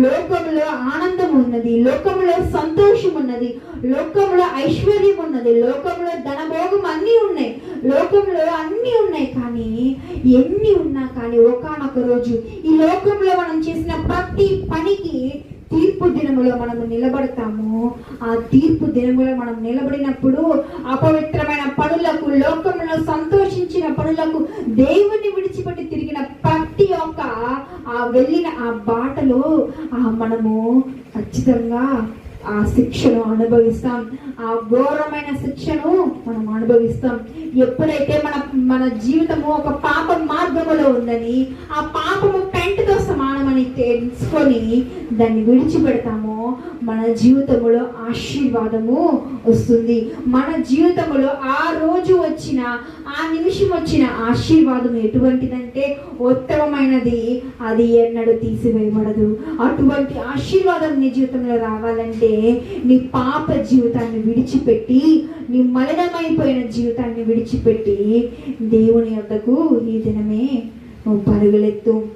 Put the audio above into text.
లోకంలో ఆనందం ఉన్నది, లోకంలో సంతోషం ఉన్నది, లోకంలో ఐశ్వర్యం ఉన్నది, లోకంలో ధనభోగం అన్నీ ఉన్నాయి, లోకంలో అన్నీ ఉన్నాయి. కానీ ఎన్ని ఉన్నా కానీ ఒకానొక రోజు ఈ లోకంలో మనం చేసిన ప్రతి పనికి తీర్పు దినములో మనము నిలబడతాము. ఆ తీర్పు దినములో మనం నిలబడినప్పుడు అపవిత్రమైన పనులకు, లోకంలో సంతోషించిన పనులకు, దేవుణ్ణి విడిచిపెట్టి తిరిగిన ప్రతి ఒక్క ఆ వెళ్ళిన ఆ బాటలో మనము ఖచ్చితంగా ఆ శిక్షను అనుభవిస్తాం. ఆ ఘోరమైన శిక్షను మనం అనుభవిస్తాం. ఎప్పుడైతే మన జీవితము ఒక పాప మార్గములో ఉందని, ఆ పాపము పెంటతో సమానమని తెలుసుకొని దాన్ని విడిచిపెడతామో మన జీవితంలో ఆశీర్వాదము వస్తుంది. మన జీవితంలో ఆ రోజు వచ్చిన, ఆ నిమిషం వచ్చిన ఆశీర్వాదం ఎటువంటిదంటే ఉత్తమమైనది, అది ఎన్నడూ తీసివేయబడదు. అటువంటి ఆశీర్వాదం నీ జీవితంలో రావాలంటే నీ పాప జీవితాన్ని విడిచిపెట్టి, నీ మలినమైపోయిన జీవితాన్ని విడిచిపెట్టి దేవుని యొద్దకు ఈ దినమే నువ్వు పరుగులెత్తు.